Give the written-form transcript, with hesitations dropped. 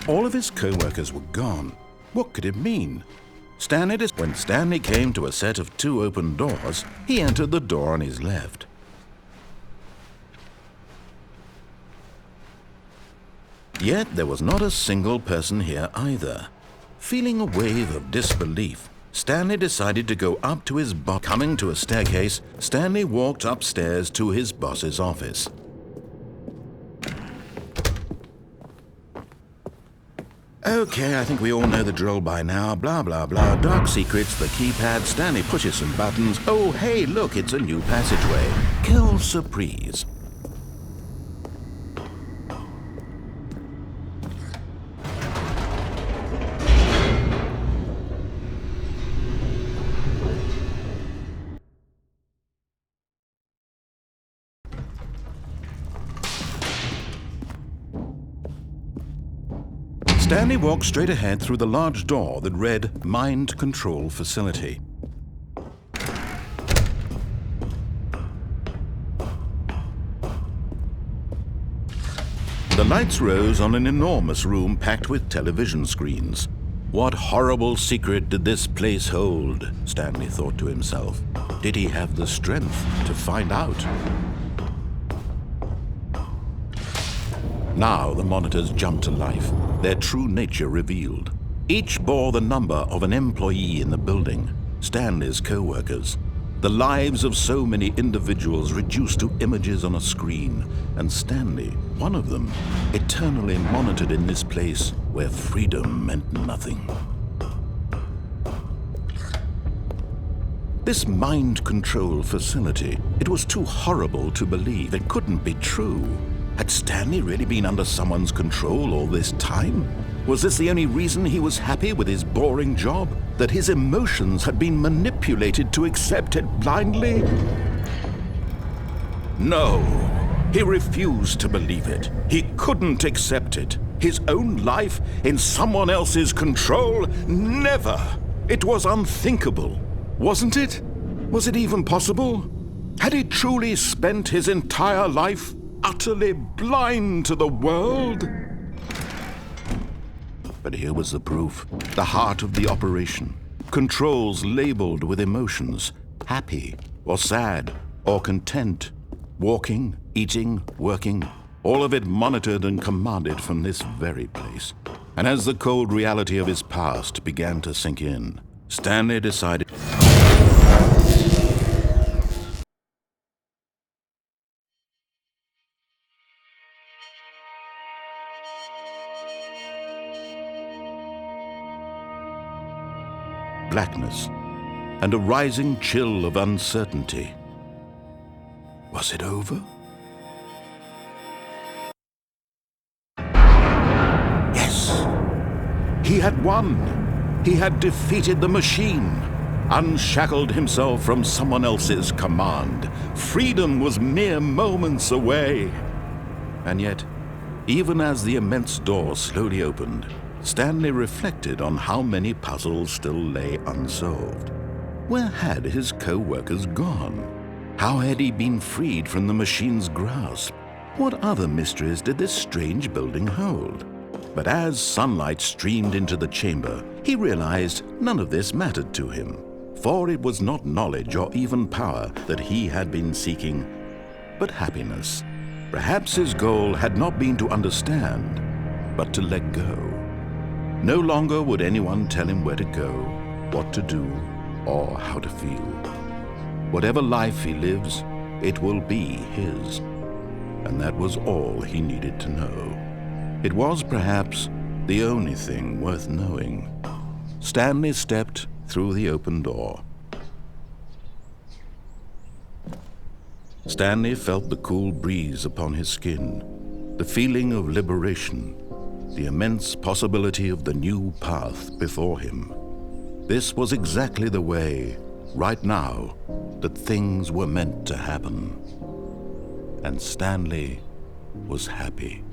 All of his co-workers were gone. What could it mean? When Stanley came to a set of 2 open doors, he entered the door on his left. Yet there was not a single person here either. Feeling a wave of disbelief, Stanley decided to go up to his boss. Coming to a staircase, Stanley walked upstairs to his boss's office. Okay, I think we all know the drill by now. Blah, blah, blah. Dark secrets, the keypad. Stanley pushes some buttons. Oh, hey, look, it's a new passageway. Quelle surprise. Stanley walked straight ahead through the large door that read Mind Control Facility. The lights rose on an enormous room packed with television screens. What horrible secret did this place hold? Stanley thought to himself. Did he have the strength to find out? Now the monitors jumped to life, their true nature revealed. Each bore the number of an employee in the building, Stanley's co-workers. The lives of so many individuals reduced to images on a screen, and Stanley, one of them, eternally monitored in this place where freedom meant nothing. This mind control facility, it was too horrible to believe. It couldn't be true. Had Stanley really been under someone's control all this time? Was this the only reason he was happy with his boring job? That his emotions had been manipulated to accept it blindly? No, he refused to believe it. He couldn't accept it. His own life in someone else's control? Never! It was unthinkable, wasn't it? Was it even possible? Had he truly spent his entire life utterly blind to the world? But here was the proof, the heart of the operation. Controls labeled with emotions, happy or sad or content, walking, eating, working, all of it monitored and commanded from this very place. And as the cold reality of his past began to sink in, Stanley decided blackness and a rising chill of uncertainty. Was it over? Yes! He had won! He had defeated the machine, unshackled himself from someone else's command. Freedom was mere moments away. And yet, even as the immense door slowly opened, Stanley reflected on how many puzzles still lay unsolved. Where had his co-workers gone? How had he been freed from the machine's grasp? What other mysteries did this strange building hold? But as sunlight streamed into the chamber, he realized none of this mattered to him, for it was not knowledge or even power that he had been seeking, but happiness. Perhaps his goal had not been to understand, but to let go. No longer would anyone tell him where to go, what to do, or how to feel. Whatever life he lives, it will be his. And that was all he needed to know. It was perhaps the only thing worth knowing. Stanley stepped through the open door. Stanley felt the cool breeze upon his skin, the feeling of liberation, the immense possibility of the new path before him. This was exactly the way, right now, that things were meant to happen. And Stanley was happy.